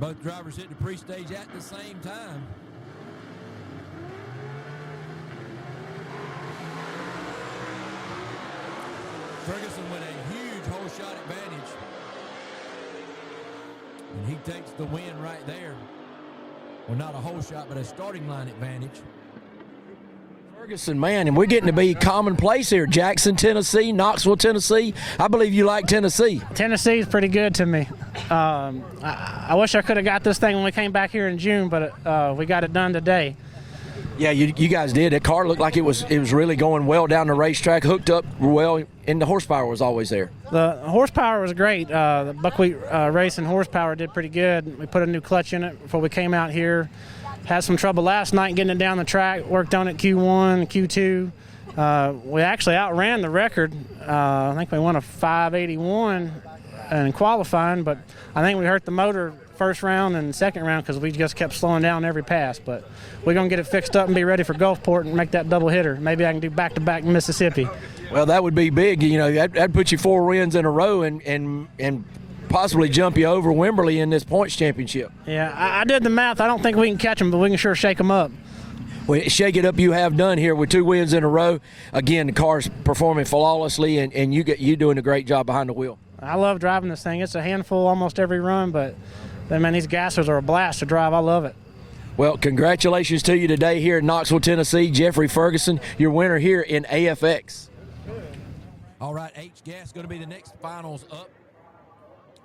Both drivers hit the pre-stage at the same time. Ferguson with a huge hole shot advantage. And he takes the win right there. Well, not a hole shot, but a starting line advantage. Ferguson, man, and we're getting to be commonplace here. Jackson, Tennessee, Knoxville, Tennessee. I believe you like Tennessee. Tennessee is pretty good to me. I wish I could have got this thing when we came back here in June, but we got it done today. Yeah, you guys did. That car looked like it was really going well down the racetrack, hooked up well, and the horsepower was always there. The horsepower was great. The buckwheat racing horsepower did pretty good. We put a new clutch in it before we came out here. Had some trouble last night getting it down the track. Worked on it Q1, Q2. We actually outran the record. I think we won a 581 in qualifying, but I think we hurt the motor first round and second round because we just kept slowing down every pass. But we're going to get it fixed up and be ready for Gulfport and make that double hitter. Maybe I can do back-to-back in Mississippi. Well, that would be big. You know, that'd put you 4 wins in a row and possibly jump you over Wimberley in this points championship. Yeah, I did the math. I don't think we can catch them, but we can sure shake them up. Well, shake it up you have done here with 2 wins in a row. Again, the car's performing flawlessly, and you doing a great job behind the wheel. I love driving this thing. It's a handful almost every run, but man, these gassers are a blast to drive. I love it. Well, congratulations to you today here in Knoxville, Tennessee. Jeffrey Ferguson, your winner here in AFX. All right, H-Gas going to be the next finals up.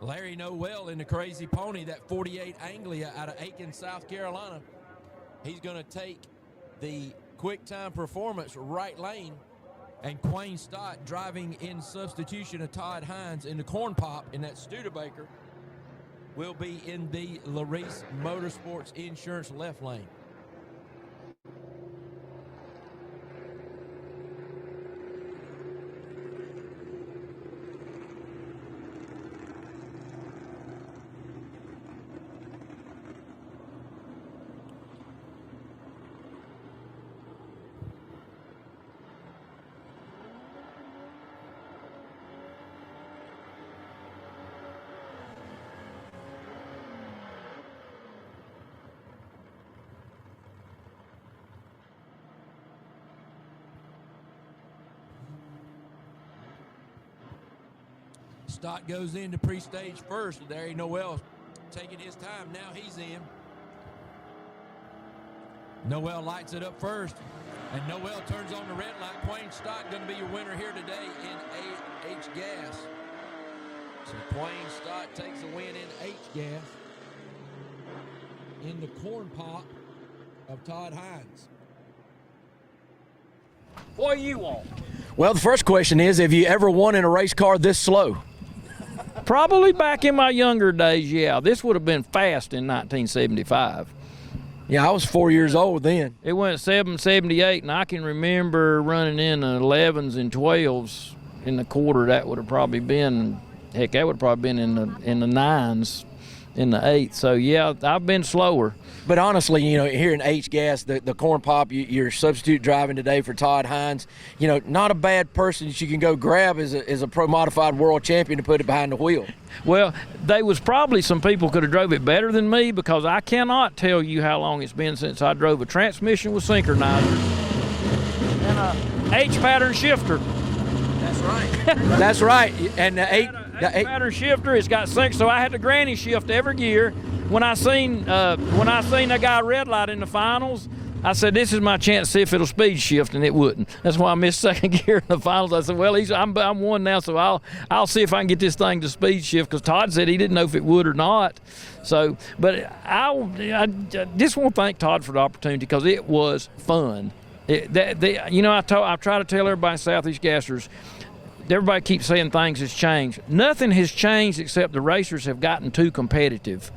Larry Noel in the Crazy Pony, that 48 Anglia out of Aiken, South Carolina. He's going to take the quick time performance right lane, and Quayne Stott driving in substitution of Todd Hines in the Corn Pop in that Studebaker will be in the Larice Motorsports Insurance left lane. Stott goes into pre-stage first. Larry Noel taking his time. Now he's in. Noel lights it up first. And Noel turns on the red light. Quayne Stott going to be your winner here today in H-Gas. So Quayne Stott takes a win in H-Gas in the Corn Pop of Todd Hines. What do you want? Well, the first question is, have you ever won in a race car this slow? Probably back in my younger days, yeah. This would have been fast in 1975. Yeah, I was 4 years old then. It went 778, and I can remember running in the 11s and 12s in the quarter. That would have probably been, heck, that would have probably been in the 9s, in the 8th. So, yeah, I've been slower. But honestly, you know, here in H-Gas, the Corn Pop, you're substitute driving today for Todd Hines. You know, not a bad person that you can go grab as a pro modified world champion to put it behind the wheel. Well, there was probably some people could have drove it better than me, because I cannot tell you how long it's been since I drove a transmission with synchronizers and a H-pattern shifter. That's right. That's right. And the H-pattern shifter, it's got sync, so I had to granny shift every gear. When I seen a guy red light in the finals, I said, this is my chance to see if it'll speed shift, and it wouldn't. That's why I missed second gear in the finals. I said, well, I'm one now, so I'll see if I can get this thing to speed shift, because Todd said he didn't know if it would or not. So, but I just want to thank Todd for the opportunity, because it was fun. I try to tell everybody in Southeast Gassers, everybody keeps saying things has changed. Nothing has changed except the racers have gotten too competitive.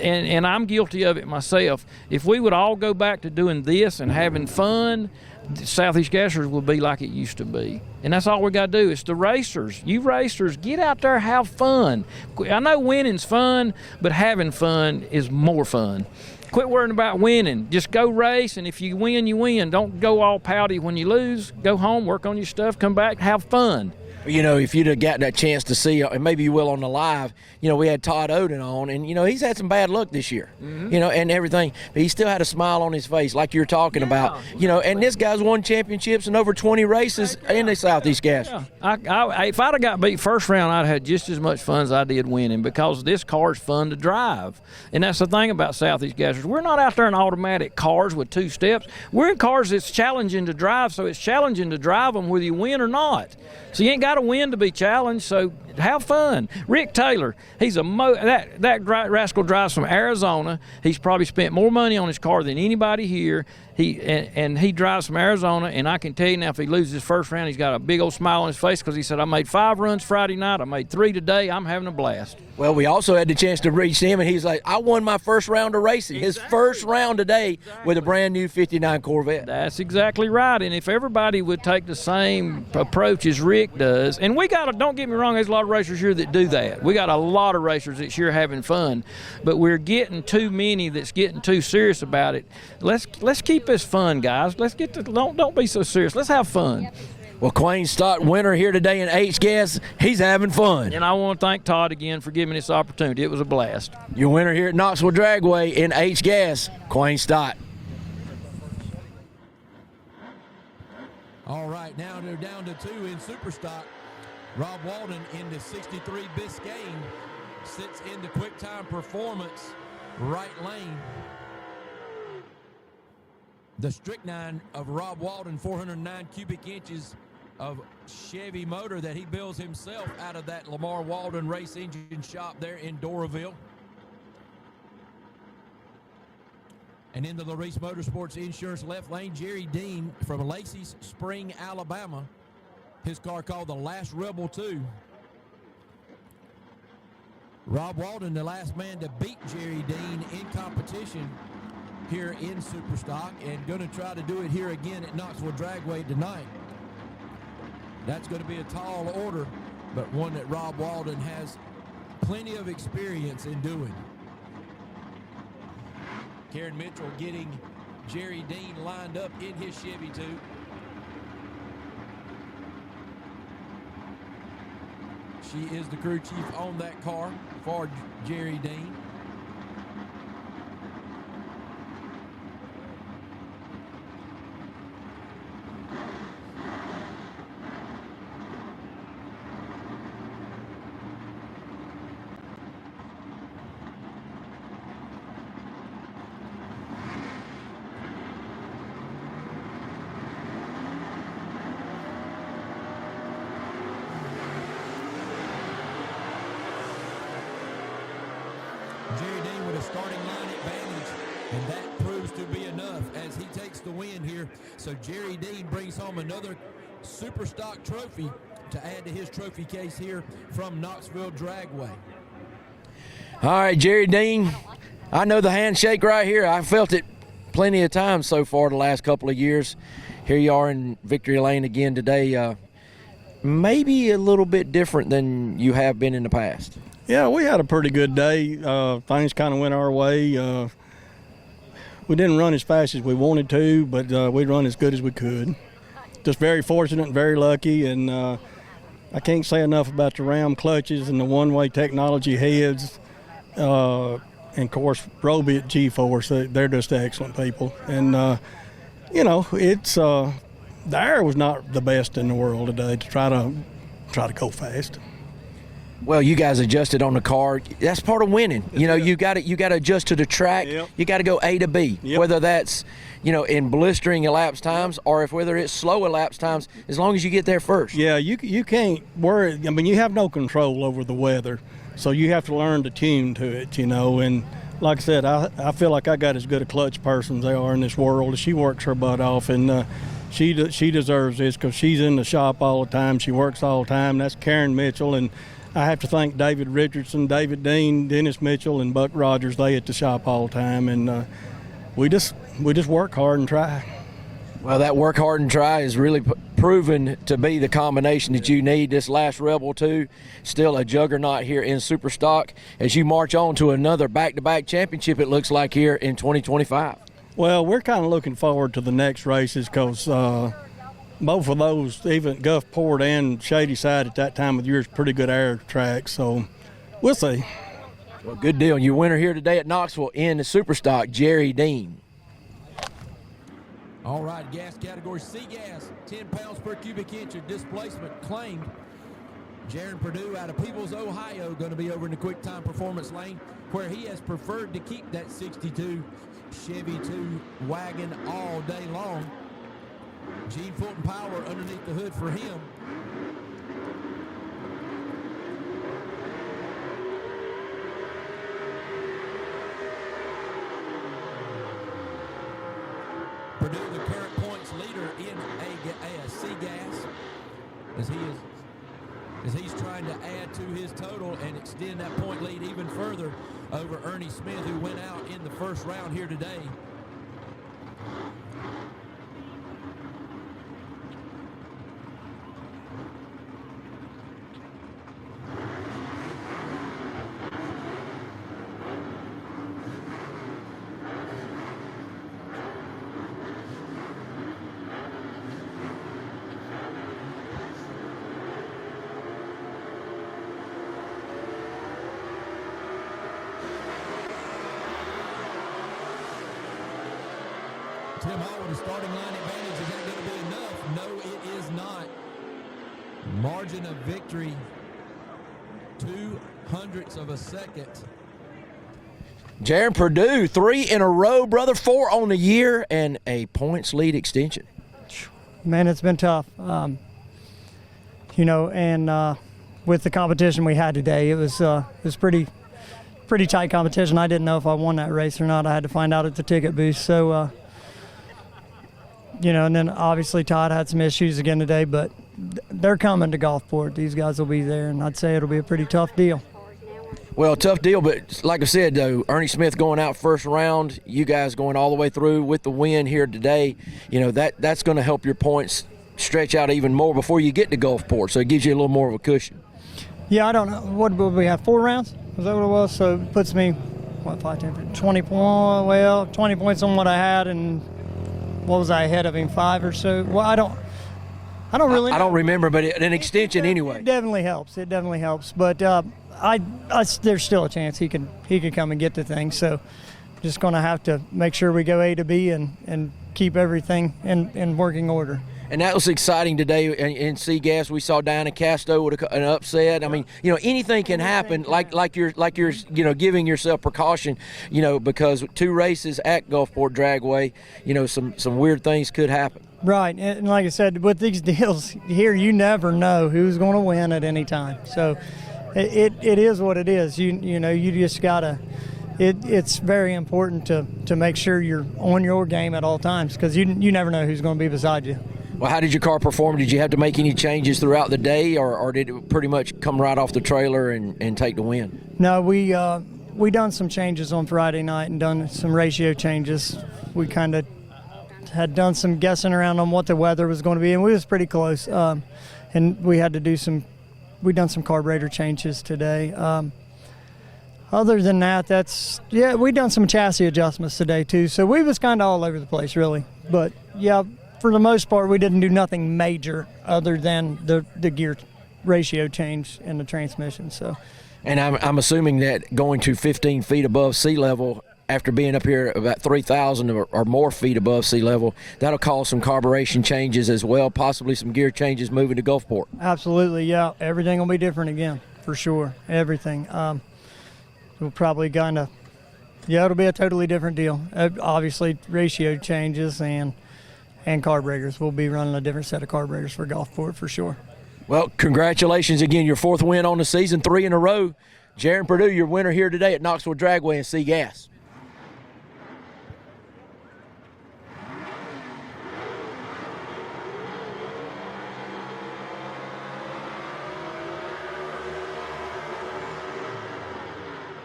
And I'm guilty of it myself. If we would all go back to doing this and having fun, Southeast Gassers will be like it used to be. And that's all we got to do. It's the racers. You racers, get out there, have fun. I know winning's fun, but having fun is more fun. Quit worrying about winning. Just go race, and if you win, you win. Don't go all pouty when you lose. Go home, work on your stuff, come back, have fun. You know, if you'd have got that chance to see, and maybe you will on the live, you know, we had Todd Oden on, and, you know, he's had some bad luck this year, you know, and everything. But he still had a smile on his face like you're talking about, you know, and this guy's won championships in over 20 races in the Southeast Gas. Yeah. If I'd have got beat first round, I'd have had just as much fun as I did winning, because this car's fun to drive. And that's the thing about Southeast Gassers. We're not out there in automatic cars with 2 steps. We're in cars that's challenging to drive, so it's challenging to drive them whether you win or not. So you ain't got to win to be challenged, so have fun. Rick Taylor, he's that rascal drives from Arizona. He's probably spent more money on his car than anybody here. He drives from Arizona, and I can tell you now, if he loses his first round, he's got a big old smile on his face, because he said, I made 5 runs Friday night, I made 3 today, I'm having a blast. Well, we also had the chance to reach him, and he's like, I won my first round of racing. His first round today with a brand new 59 Corvette. That's exactly right. And if everybody would take the same approach as Rick does, and don't get me wrong, there's a lot of racers here that do that. We got a lot of racers that's here having fun, but we're getting too many that's getting too serious about it. Let's keep this fun, guys. Let's get to don't be so serious. Let's have fun. Well, Quayne Stott winner here today in H-Gas. He's having fun. And I want to thank Todd again for giving me this opportunity. It was a blast. Your winner here at Knoxville Dragway in H-Gas, Quayne Stott. All right, now they're down to 2 in Superstock. Rob Walden in the 63 Biscayne sits in the quick time performance right lane. The Strychnine of Rob Walden, 409 cubic inches of Chevy motor that he builds himself out of that Lamar Walden race engine shop there in Doraville. And into the Reese Motorsports Insurance left lane, Jerry Dean from Lacey's Spring, Alabama. His car called the Last Rebel 2. Rob Walden, the last man to beat Jerry Dean in competition here in Superstock, and going to try to do it here again at Knoxville Dragway tonight. That's going to be a tall order, but one that Rob Walden has plenty of experience in doing. Karen Mitchell getting Jerry Dean lined up in his Chevy 2. She is the crew chief on that car for Jerry Dean. Jerry Dean with a starting line advantage, and that proves to be enough as he takes the win here. So Jerry Dean brings home another Superstock trophy to add to his trophy case here from Knoxville Dragway. All right, Jerry Dean, I know the handshake right here. I felt it plenty of times so far the last couple of years. Here you are in Victory Lane again today. Maybe a little bit different than you have been in the past. Yeah, we had a pretty good day. Things kind of went our way. We didn't run as fast as we wanted to, but we run as good as we could. Just very fortunate and very lucky, and I can't say enough about the Ram clutches and the one-way technology heads. And, of course, Roby at G-Force, they're just excellent people. And, you know, it's the air was not the best in the world today to try to go fast. Well, you guys adjusted on the car. That's part of winning. You know, you got to adjust to the track. Yep. You got to go A to B, Yep. whether that's, you know, in blistering elapsed times or whether it's slow elapsed times, as long as you get there first. Yeah, you can't worry. I mean, you have no control over the weather, so you have to learn to tune to it, you know. And like I said, I feel like I got as good a clutch person as they are in this world. She works her butt off, and she deserves this because she's in the shop all the time. She works all the time. That's Karen Mitchell, and I have to thank David Richardson, David Dean, Dennis Mitchell, and Buck Rogers. They at the shop all the time, and we just work hard and try. Well, that work hard and try is really proven to be the combination that you need. This last Rebel 2, still a juggernaut here in Superstock as you march on to another back-to-back championship, it looks like, here in 2025. Well, we're kind of looking forward to the next races because both of those, even Gulfport and Shady Side at that time of the year, is pretty good air track. So we'll see. Well, good deal. Your winner here today at Knoxville in the Superstock, Jerry Dean. All right, gas category C gas, 10 pounds per cubic inch of displacement claimed. Jaron Purdue out of Peebles, Ohio, going to be over in the quick time performance lane, where he has preferred to keep that 62 Chevy 2 wagon all day long. Gene Fulton power underneath the hood for him. Purdue, the current points leader in a C gas, as he's trying to add to his total and extend that point lead even further over Ernie Smith, who went out in the first round here today. Tim Howard, the starting line advantage, is that going to be enough? No, it is not. Margin of victory, 0.02 of a second. Jaron Purdue, 3 in a row, brother, 4 on the year, and a points lead extension. Man, it's been tough. You know, and with the competition we had today, it was pretty tight competition. I didn't know if I won that race or not. I had to find out at the ticket booth. So, you know, and then obviously Todd had some issues again today, but they're coming to Gulfport. These guys will be there, and I'd say it'll be a pretty tough deal. Well, tough deal, but like I said, though, Ernie Smith going out first round, you guys going all the way through with the win here today, you know, that's going to help your points stretch out even more before you get to Gulfport, so it gives you a little more of a cushion. Yeah, I don't know. What did we have, 4 rounds? Was that what it was? So it puts me, 5, 10, 20 points, well, 20 points on what I had, and what was I ahead of him, 5 or so? Well, I don't really know. I don't remember, but an extension anyway. It definitely helps. It definitely helps. But there's still a chance he can come and get the thing. So just going to have to make sure we go A to B and keep everything in working order. And that was exciting today in C-Gas. We saw Diana Casto with an upset. I mean, you know, anything can happen. Like you're you know, giving yourself precaution, you know, because 2 races at Gulfport Dragway, you know, some weird things could happen. Right, and like I said, with these deals here, you never know who's going to win at any time. So it is what it is. You know, you just gotta. It's very important to make sure you're on your game at all times, because you never know who's going to be beside you. Well, how did your car perform? Did you have to make any changes throughout the day, or did it pretty much come right off the trailer and take the win? No, we done some changes on Friday night and done some ratio changes. We kind of had done some guessing around on what the weather was going to be, and we was pretty close. And we had to do we done some carburetor changes today. Other than that, we done some chassis adjustments today too. So we was kind of all over the place, really. But yeah, for the most part, we didn't do nothing major other than the gear ratio change in the transmission. So, and I'm assuming that going to 15 feet above sea level, after being up here about 3,000 or more feet above sea level, that'll cause some carburation changes as well, possibly some gear changes moving to Gulfport. Absolutely, yeah. Everything will be different again, for sure. Everything. We'll probably it'll be a totally different deal. Obviously, ratio changes and carburetors. We'll be running a different set of carburetors for Gulfport for sure. Well, congratulations again. Your 4th win on the season, 3 in a row. Jaron Purdue, your winner here today at Knoxville Dragway and C-Gas.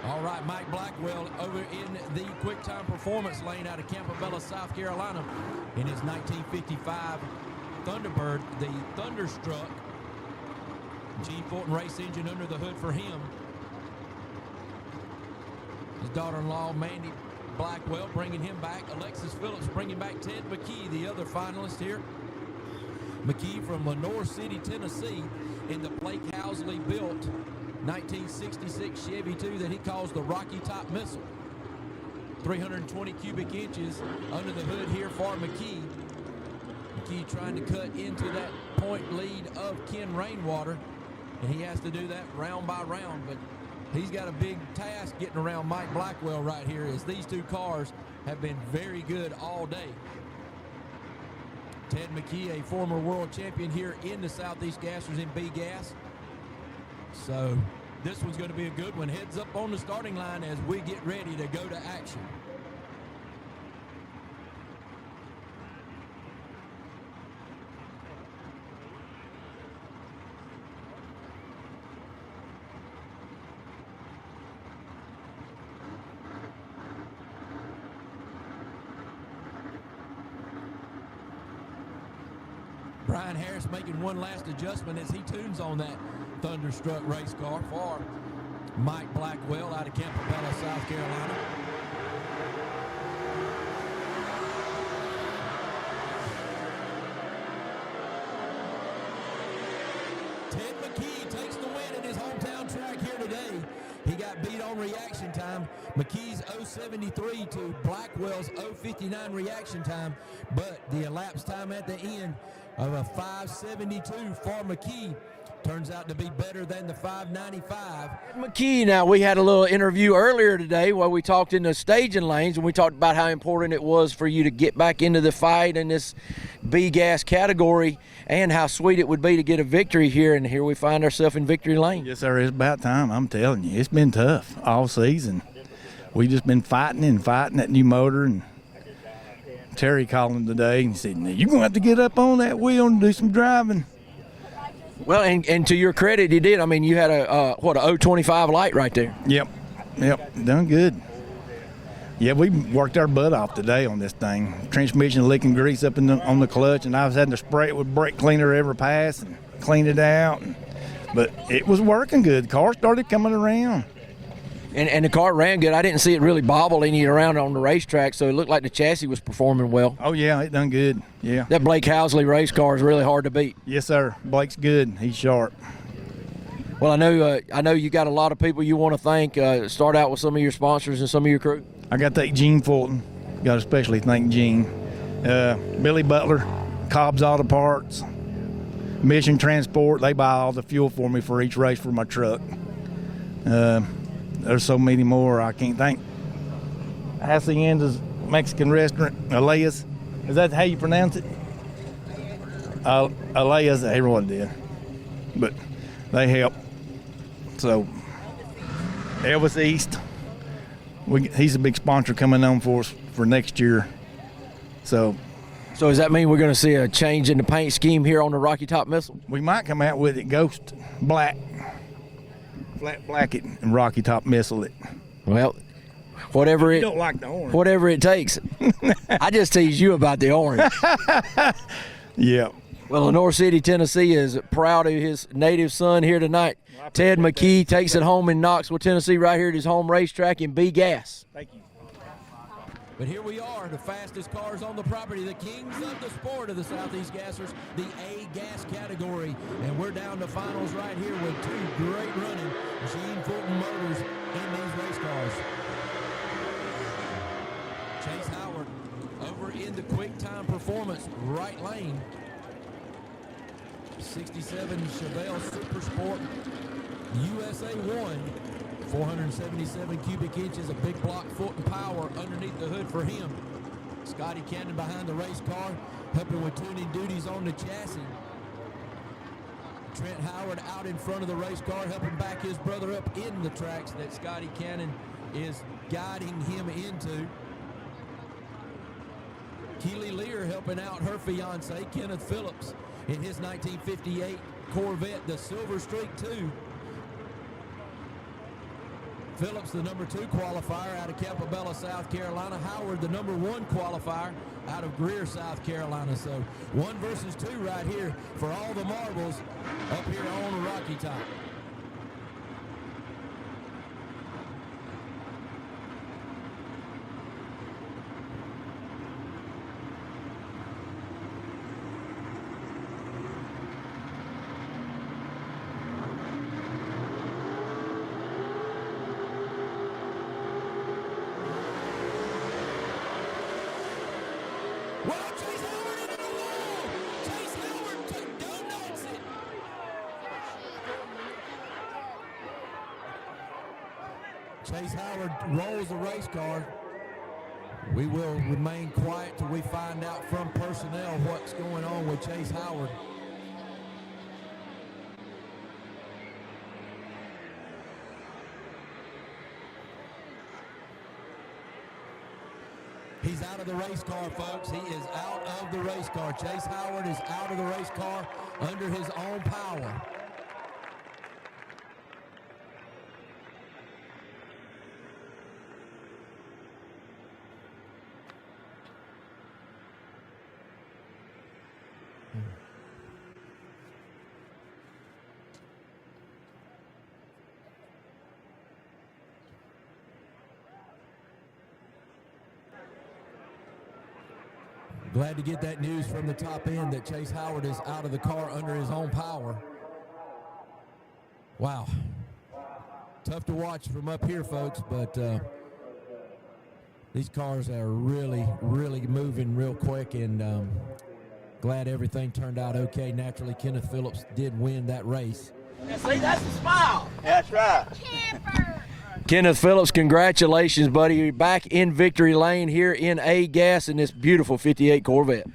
All right, Mike Blackwell over in the quick time performance lane out of Campobello, South Carolina, in his 1955 Thunderbird, the Thunderstruck. Gene Fulton race engine under the hood for him. His daughter-in-law, Mandy Blackwell, bringing him back. Alexis Phillips bringing back Ted McKee, the other finalist here. McKee from Lenore City, Tennessee, in the Blake Housley built 1966 Chevy 2 that he calls the Rocky Top Missile. 320 cubic inches under the hood here for McKee. McKee trying to cut into that point lead of Ken Rainwater, and he has to do that round by round, but he's got a big task getting around Mike Blackwell right here, as these two cars have been very good all day. Ted McKee, a former world champion here in the Southeast Gassers in B-Gas. So this one's going to be a good one. Heads up on the starting line as we get ready to go to action. Brian Harris making one last adjustment as he tunes on that Thunderstruck race car for Mike Blackwell out of Campobello, South Carolina. Ted McKee takes the win in his hometown track here today. He got beat on reaction time. McKee's 0.73 to Blackwell's 0.59 reaction time, but the elapsed time at the end of a 5.72 for McKee turns out to be better than the 5.95. McKee, now we had a little interview earlier today where we talked in the staging lanes, and we talked about how important it was for you to get back into the fight in this B-Gas category and how sweet it would be to get a victory here, and here we find ourselves in victory lane. Yes, sir. It's about time. I'm telling you, it's been tough all season. We just been fighting and fighting that new motor, and Terry called him today and he said, "You're going to have to get up on that wheel and do some driving." Well, and to your credit, you did. I mean, you had a 0.25 light right there. Yep, done good. Yeah, we worked our butt off today on this thing. Transmission leaking grease up on the clutch, and I was having to spray it with brake cleaner every pass and clean it out. But it was working good. The car started coming around. And the car ran good. I didn't see it really bobble any around on the racetrack, so it looked like the chassis was performing well. Oh, yeah, it done good, yeah. That Blake Housley race car is really hard to beat. Yes, sir. Blake's good. He's sharp. Well, I know you got a lot of people you want to thank. Start out with some of your sponsors and some of your crew. I got to thank Gene Fulton. Got to especially thank Gene. Billy Butler, Cobb's Auto Parts, Mission Transport. They buy all the fuel for me for each race for my truck. There's so many more I can't think. Hacienda's Mexican restaurant, Alea's. Is that how you pronounce it? Alea's, everyone did. But they help. So, Elvis East, he's a big sponsor coming on for us for next year. So does that mean we're going to see a change in the paint scheme here on the Rocky Top Missile? We might come out with it Ghost Black. Flat black it and Rocky Top Missile it. Well, whatever you don't like the orange. Whatever it takes. I just teased you about the orange. Yeah. Well, Lenore City, Tennessee is proud of his native son here tonight. Well, Ted McKee takes it home in Knoxville, Tennessee, right here at his home racetrack in B-Gas. Thank you. But here we are, the fastest cars on the property, the kings of the sport of the Southeast Gassers, the A-Gas category. And we're down to finals right here with two great running Gene Fulton motors in these race cars. Chase Howard over in the quick time performance right lane. 67 Chevelle Super Sport USA 1. 477 cubic inches of big block Fulton power underneath the hood for him. Scotty Cannon behind the race car, helping with tuning duties on the chassis. Trent Howard out in front of the race car, helping back his brother up in the tracks that Scotty Cannon is guiding him into. Keely Lear helping out her fiance, Kenneth Phillips, in his 1958 Corvette, the Silver Streak 2. Phillips, the number 2 qualifier out of Campobello, South Carolina. Howard, the number 1 qualifier out of Greer, South Carolina. So 1 versus 2 right here for all the marbles up here on Rocky Top. Chase Howard rolls the race car. We will remain quiet till we find out from personnel what's going on with Chase Howard. He's out of the race car, folks. He is out of the race car. Chase Howard is out of the race car under his own power. Glad to get that news from the top end that Chase Howard is out of the car under his own power. Wow. Tough to watch from up here, folks, but these cars are really, really moving real quick, and glad everything turned out okay. Naturally, Kenneth Phillips did win that race. Now, see, that's a smile. That's right. Kenneth Phillips, congratulations, buddy. You're back in victory lane here in A-Gas in this beautiful 58 Corvette.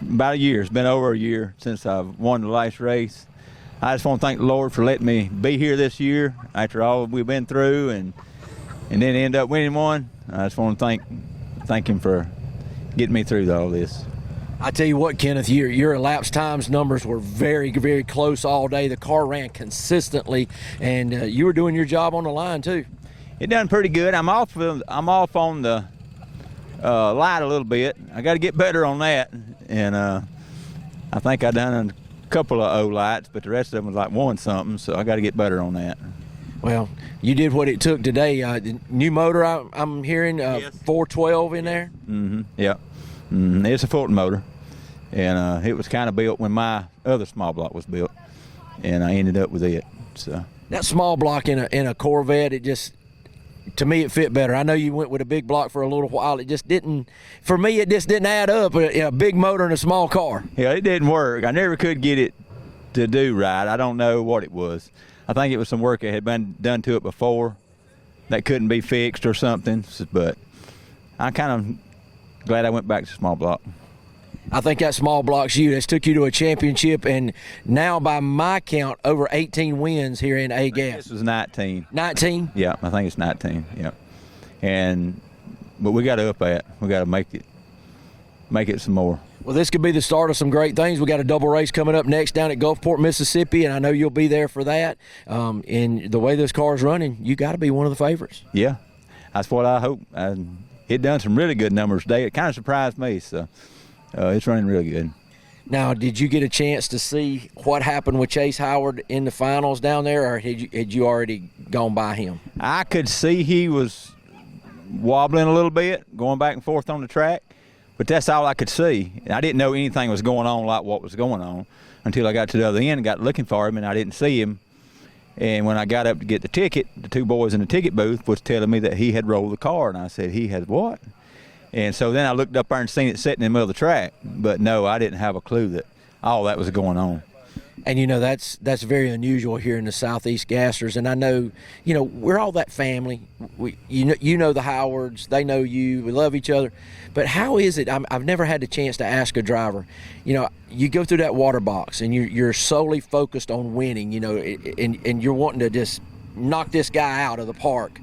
About a year. It's been over a year since I've won the last race. I just want to thank the Lord for letting me be here this year after all we've been through and then end up winning one. I just want to thank him for getting me through all this. I tell you what, Kenneth, your elapsed times numbers were very, very close all day. The car ran consistently, and you were doing your job on the line too. It done pretty good. I'm off on the light a little bit. I got to get better on that, and I think I done a couple of O lights, but the rest of them was like 1 something. So I got to get better on that. Well, you did what it took today. The new motor, I'm hearing, Yes. 412 in there. Mm-hmm. Yeah. Mm-hmm. It's a Fulton motor, and it was kind of built when my other small block was built, and I ended up with it. So that small block in a Corvette, it just, to me, it fit better. I know you went with a big block for a little while. It just didn't, for me, it just didn't add up. A big motor in a small car. Yeah, it didn't work. I never could get it to do right. I don't know what it was. I think it was some work that had been done to it before that couldn't be fixed or something. But I kind of glad I went back to small block. I think that small block's you. That's took you to a championship, and now by my count, over 18 wins here in A-Gas. This was 19. 19? Yeah, I think it's 19. Yeah, but we got to up that. We got to make it some more. Well, this could be the start of some great things. We got a double race coming up next down at Gulfport, Mississippi, and I know you'll be there for that. And the way this car's running, you got to be one of the favorites. Yeah, that's what I hope. It done some really good numbers today. It kind of surprised me, so it's running really good. Now, did you get a chance to see what happened with Chase Howard in the finals down there, or had you already gone by him? I could see he was wobbling a little bit, going back and forth on the track. But that's all I could see. I didn't know anything was going on like what was going on until I got to the other end and got looking for him, and I didn't see him. And when I got up to get the ticket, the two boys in the ticket booth was telling me that he had rolled the car, and I said, he had what? And so then I looked up there and seen it sitting in the middle of the track. But no, I didn't have a clue that all that was going on. And, you know, that's very unusual here in the Southeast Gassers. And I know, you know, we're all that family. You know the Howards. They know you. We love each other. But how is it? I've never had the chance to ask a driver. You know, you go through that water box, and you're solely focused on winning, you know, and you're wanting to just knock this guy out of the park.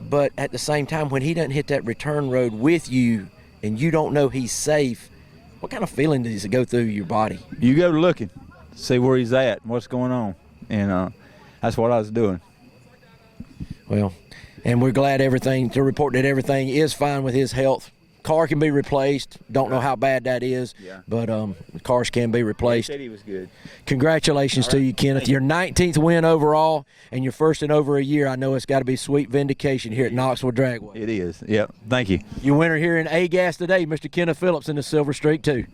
But at the same time, when he doesn't hit that return road with you and you don't know he's safe, what kind of feeling does it go through your body? You go looking. See where he's at, what's going on, and that's what I was doing. Well, and we're glad to report that everything is fine with his health. Car can be replaced. Don't know how bad that is, but cars can be replaced. He said he was good. Congratulations to you, Kenneth. Your 19th win overall and your first in over a year. I know it's got to be sweet vindication here at Knoxville Dragway. It is. Yep. Thank you. Your winner here in A-Gas today, Mr. Kenneth Phillips in the Silver Streak 2.